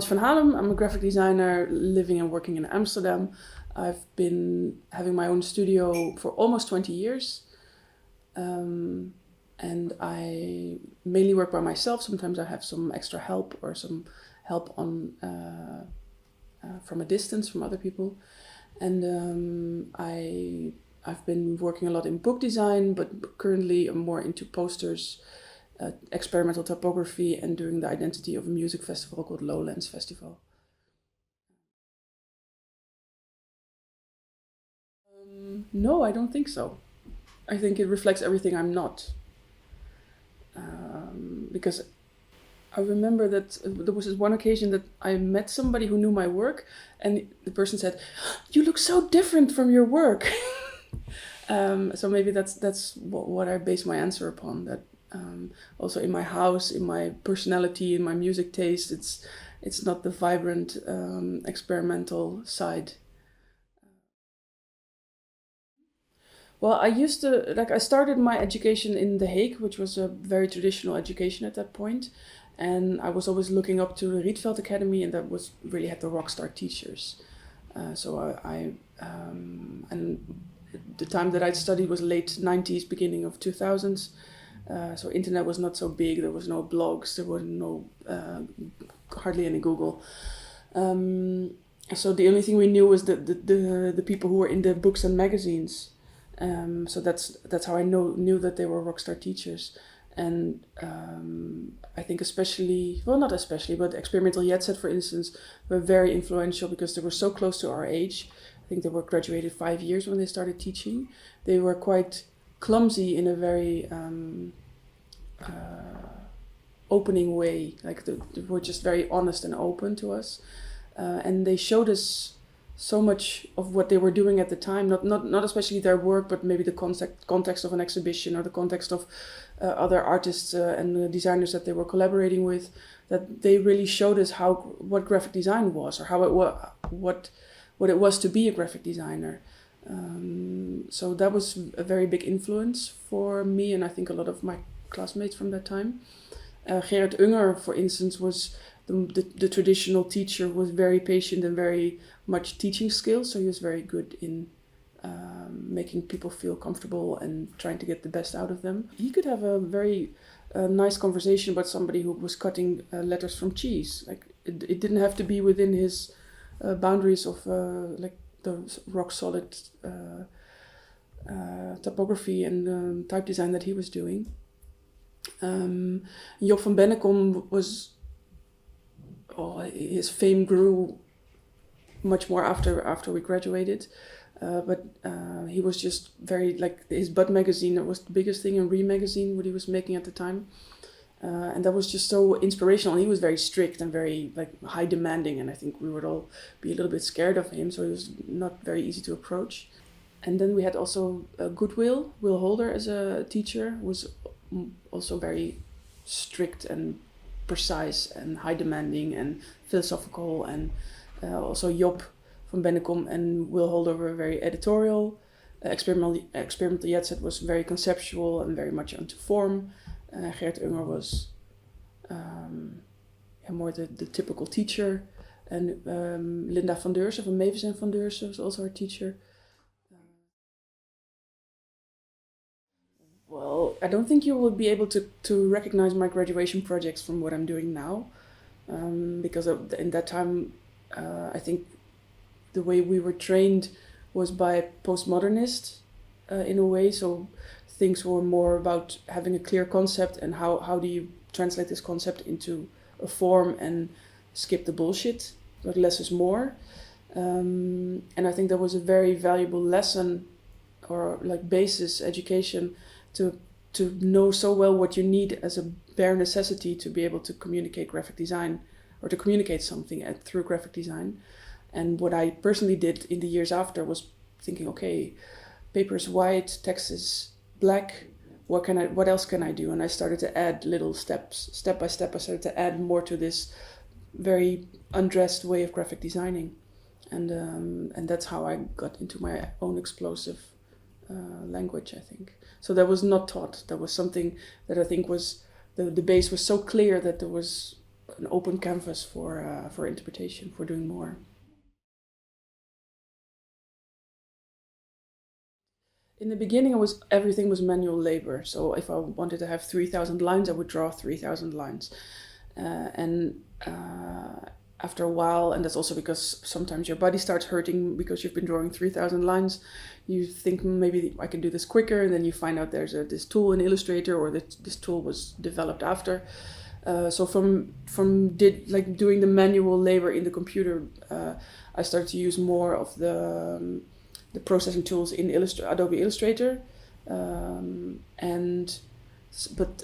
Hansje van Halem. I'm a graphic designer living and working in Amsterdam. I've been having my own studio for almost 20 years. And I mainly work by myself. Sometimes I have some extra help or some help on from a distance from other people. And I've been working a lot in book design, but currently I'm more into posters, experimental typography, and doing the identity of a music festival called Lowlands Festival. No, I don't think so. I think it reflects everything I'm not. Because I remember that there was this one occasion that I met somebody who knew my work, and the person said, "You look so different from your work." So maybe that's what I base my answer upon. That also in my house, in my personality, in my music taste, it's not the vibrant experimental side. Well, I started my education in The Hague, which was a very traditional education at that point. And I was always looking up to the Rietveld Academy, and that was really had the rock star teachers. And the time that I'd studied was late 90s, beginning of 2000s. So internet was not so big, there was no blogs, there was no, hardly any Google. So the only thing we knew was the people who were in the books and magazines. So that's how I knew that they were rockstar teachers. And I think not especially, but Experimental Jet Set, for instance, were very influential because they were so close to our age. I think they were graduated 5 years when they started teaching. They were quite clumsy in a very opening way. Like they were just very honest and open to us. And they showed us so much of what they were doing at the time, not especially their work, but maybe the context of an exhibition or the context of other artists and designers that they were collaborating with, that they really showed us what graphic design was, or what it was to be a graphic designer. So that was a very big influence for me, and I think a lot of my classmates from that time. Gerrit Unger, for instance, was the traditional teacher, who was very patient and very much teaching skills, so he was very good in making people feel comfortable and trying to get the best out of them. He could have a very nice conversation about somebody who was cutting letters from cheese. Like it didn't have to be within his boundaries of like the rock solid typography and type design that he was doing. Job van Bennekom was, his fame grew much more after we graduated, but he was just very, like, his Bud magazine, that was the biggest thing, and Re magazine, what he was making at the time, and that was just so inspirational. And he was very strict and very high demanding, and I think we would all be a little bit scared of him, so he was not very easy to approach. And then we had also Will Holder as a teacher, who was also very strict and precise and high demanding and philosophical, and also Job van Bennekom and Will Holder were very editorial. Experimental Jet Set was very conceptual and very much onto form. Gerrit Unger was more the typical teacher, and Linda van Deursen van Mavis en van Deursen was also our teacher. Well, I don't think you will be able to recognize my graduation projects from what I'm doing now, because in that time, I think the way we were trained was by postmodernists in a way. So things were more about having a clear concept and how do you translate this concept into a form and skip the bullshit, like less is more. And I think that was a very valuable lesson, or like basis education, to know so well what you need as a bare necessity to be able to communicate graphic design, or to communicate something through graphic design. And what I personally did in the years after was thinking, okay, paper is white, text is black, what else can I do? And I started to add little steps, step by step. I started to add more to this very undressed way of graphic designing, and that's how I got into my own explosive language, I think. So that was not taught. That was something that I think was the base was so clear that there was an open canvas for interpretation, for doing more. In the beginning, everything was manual labor. So if I wanted to have 3,000 lines, I would draw 3,000 lines. After a while, and that's also because sometimes your body starts hurting because you've been drawing 3,000 lines, you think maybe I can do this quicker, and then you find out there's this tool in Illustrator, or this tool was developed after. So from doing the manual labor in the computer, I started to use more of the processing tools in Adobe Illustrator, but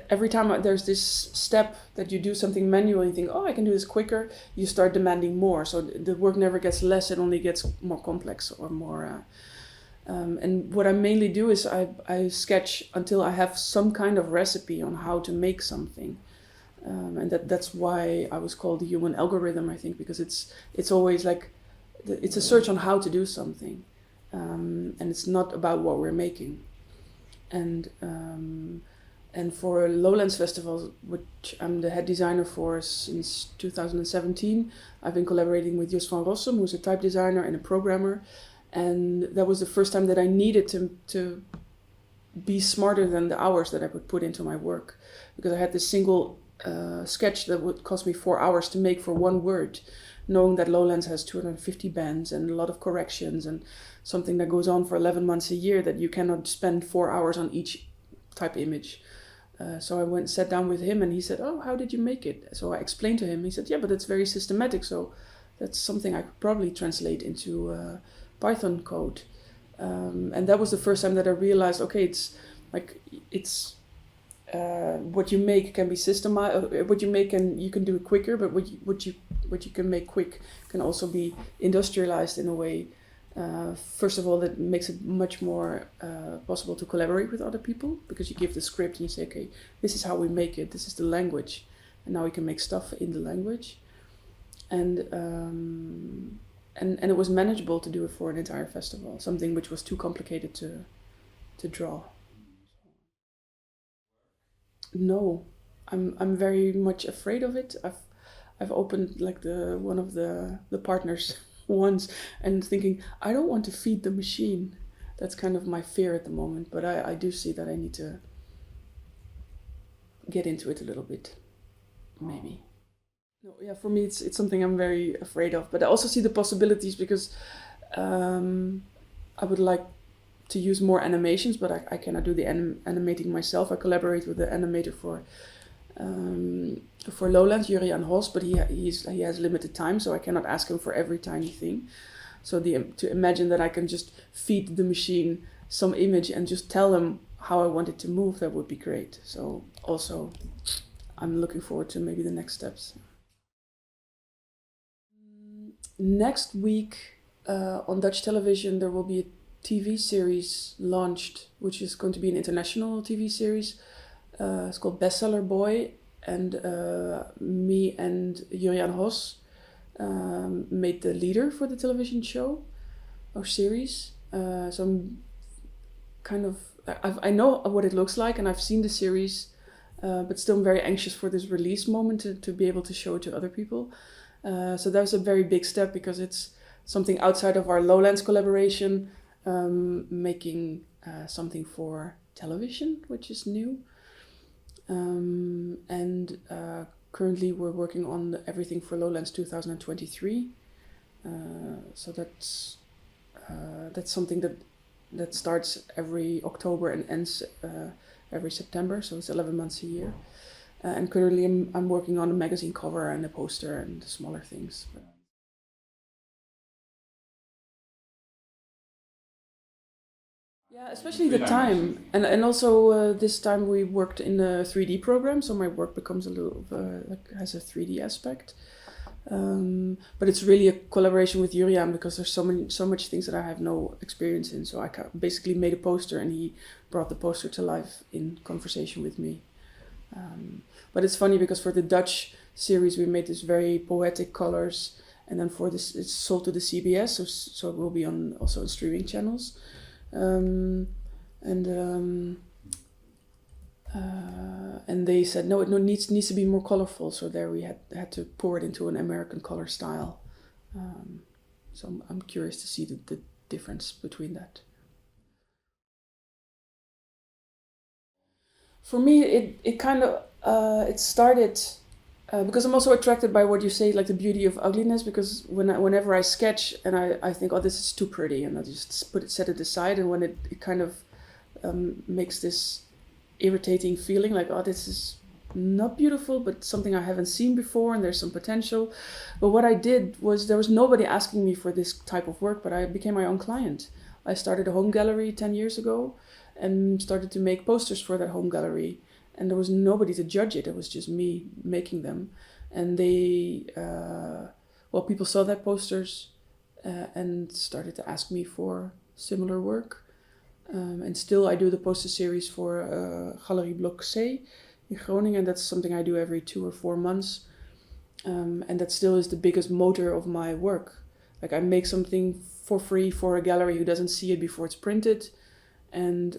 every time there's this step that you do something manual, you think, oh, I can do this quicker, you start demanding more. So the work never gets less, it only gets more complex or more. And what I mainly do is I sketch until I have some kind of recipe on how to make something. And that's why I was called the human algorithm, I think, because it's always like, it's a search on how to do something. And it's not about what we're making. And for Lowlands Festival, which I'm the head designer for since 2017, I've been collaborating with Hansje van Halem, who's a type designer and a programmer. And that was the first time that I needed to be smarter than the hours that I would put into my work. Because I had this single sketch that would cost me 4 hours to make for one word, knowing that Lowlands has 250 bands and a lot of corrections and something that goes on for 11 months a year, that you cannot spend 4 hours on each type image. So I sat down with him, and he said, oh, how did you make it? So I explained to him. He said, yeah, but it's very systematic, so that's something I could probably translate into Python code. And that was the first time that I realized, okay, it's what you make can be systemized. What you make you can do it quicker, but what you can make quick can also be industrialized in a way. First of all, that makes it much more possible to collaborate with other people, because you give the script and you say, okay, this is how we make it, this is the language, and now we can make stuff in the language. And it was manageable to do it for an entire festival, something which was too complicated to draw. No, I'm very much afraid of it. I've opened like one of the partners once and thinking, I don't want to feed the machine. That's kind of my fear at the moment, but I do see that I need to get into it a little bit, maybe. No, yeah, for me it's something I'm very afraid of, but I also see the possibilities, because I would like to use more animations, but I cannot do the animating myself. I collaborate with the animator for Lowlands, Julian Hos, but he has limited time, so I cannot ask him for every tiny thing. So to imagine that I can just feed the machine some image and just tell him how I want it to move, that would be great. So also, I'm looking forward to maybe the next steps. Next week on Dutch television, there will be a TV series launched, which is going to be an international TV series. It's called Bestseller Boy, and me and Julian Hos made the leader for the television show or series. So I'm kind of, I know what it looks like, and I've seen the series, but still I'm very anxious for this release moment to be able to show it to other people. So that was a very big step, because it's something outside of our Lowlands collaboration, making something for television, which is new. And currently we're working on everything for Lowlands 2023. So that's something that starts every October and ends every September. So it's 11 months a year. And currently I'm working on a magazine cover and a poster and smaller things. Yeah, especially the time, and also this time we worked in a 3D program, so my work becomes a little has a 3D aspect. But it's really a collaboration with Juriaan, because there's so much things that I have no experience in. So I basically made a poster, and he brought the poster to life in conversation with me. But it's funny, because for the Dutch series we made this very poetic colors, and then for this it's sold to the CBS, so it will be also on streaming channels. And And they said, no, it needs to be more colorful. So there we had to pour it into an American color style. So I'm curious to see the difference between that. For me, it kind of it started because I'm also attracted by what you say, like the beauty of ugliness. Because whenever I sketch and I think, oh, this is too pretty, and I just set it aside, and when it kind of makes this irritating feeling, like, oh, this is not beautiful, but something I haven't seen before, and there's some potential. But what I did was, there was nobody asking me for this type of work, but I became my own client. I started a home gallery 10 years ago and started to make posters for that home gallery. And there was nobody to judge it. It was just me making them. And they, people saw that posters and started to ask me for similar work. And still I do the poster series for Galerie Blok C in Groningen. That's something I do every 2 or 4 months. And that still is the biggest motor of my work. Like, I make something for free for a gallery who doesn't see it before it's printed. And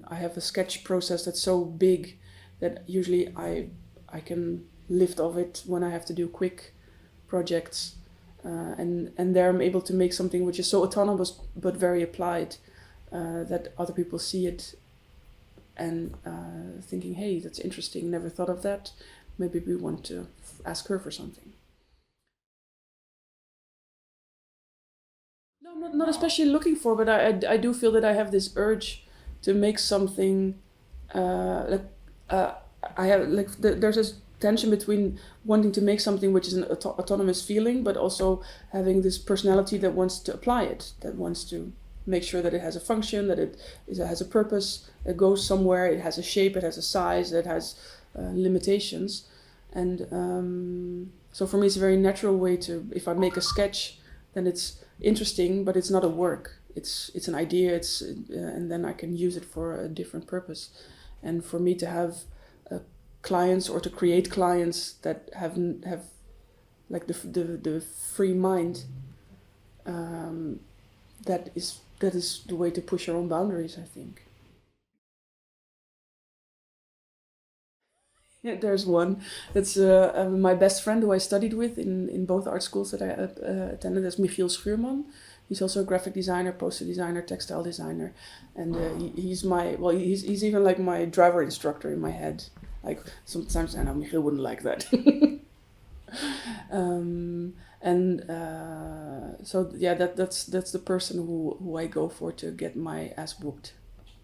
I have a sketch process that's so big that usually I can lift off it when I have to do quick projects. And there I'm able to make something which is so autonomous but very applied, that other people see it and thinking, hey, that's interesting, never thought of that. Maybe we want to ask her for something. No, not especially looking for, but I do feel that I have this urge to make something. I have there's this tension between wanting to make something which is an autonomous feeling, but also having this personality that wants to apply it, that wants to make sure that it has a function, that it has a purpose, it goes somewhere, it has a shape, it has a size, it has limitations. And so for me, it's a very natural way to, if I make a sketch, then it's interesting, but it's not a work. It's an idea. And then I can use it for a different purpose. And for me to have clients, or to create clients that have like the free mind, that is the way to push your own boundaries, I think. Yeah, there's one. That's my best friend who I studied with in both art schools that I attended. That's Michiel Schuurman. He's also a graphic designer, poster designer, textile designer, and he's even like my driver instructor in my head. Like, sometimes I know Michiel wouldn't like that. So yeah, that's the person who I go for to get my ass whooped.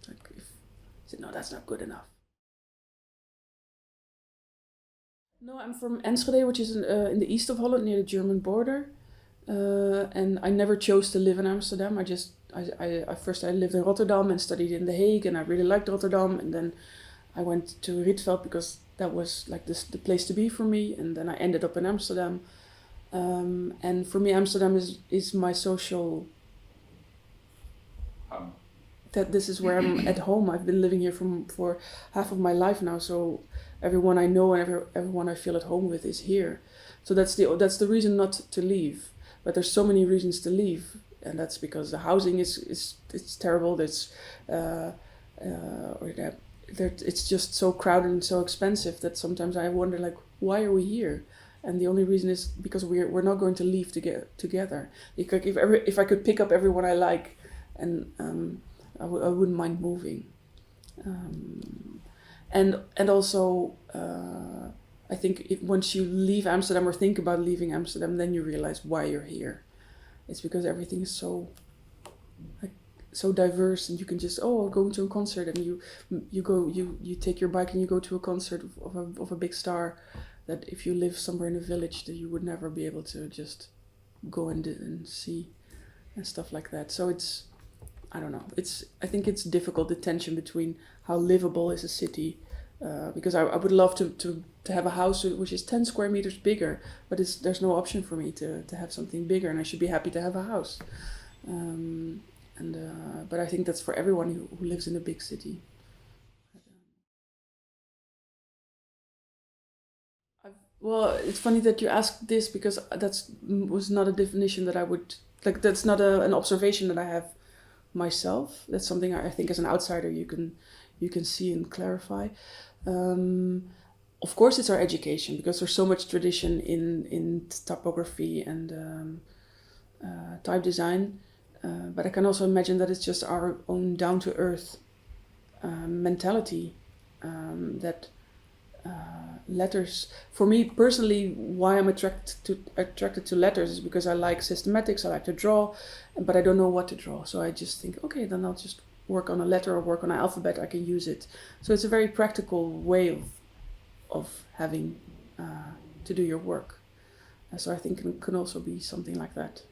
Like, if I said, no, that's not good enough. No, I'm from Enschede, which is in the east of Holland, near the German border. And I never chose to live in Amsterdam. I first lived in Rotterdam and studied in The Hague, and I really liked Rotterdam. And then I went to Rietveld because that was like the place to be for me. And then I ended up in Amsterdam. And for me, Amsterdam is my social. That this is where I'm at home. I've been living here for half of my life now, so everyone I know and everyone I feel at home with is here. So that's the reason not to leave. But there's so many reasons to leave, and that's because the housing is terrible. There's it's just so crowded and so expensive that sometimes I wonder, like, why are we here? And the only reason is because we're not going to leave together. If I could pick up everyone I like, and I wouldn't mind moving. And also, I think once you leave Amsterdam or think about leaving Amsterdam, then you realize why you're here. It's because everything is so diverse, and you can just go to a concert, and you take your bike and you go to a concert of a big star, that if you live somewhere in a village that you would never be able to just go and see, and stuff like that. So I don't know. I think it's difficult, the tension between how livable is a city, because I would love to have a house which is 10 square meters bigger, but there's no option for me to have something bigger, and I should be happy to have a house. But I think that's for everyone who lives in a big city. Well, it's funny that you asked this, because was not a definition that I would like. That's not an observation that I have myself. That's something I think as an outsider you can see and clarify. Of course, it's our education, because there's so much tradition in typography and type design. But I can also imagine that it's just our own down to earth mentality, that letters, for me personally, why I'm attracted to letters is because I like systematics, I like to draw, but I don't know what to draw. So I just think, okay, then I'll just work on a letter or work on an alphabet, I can use it. So it's a very practical way of having to do your work. So I think it can also be something like that.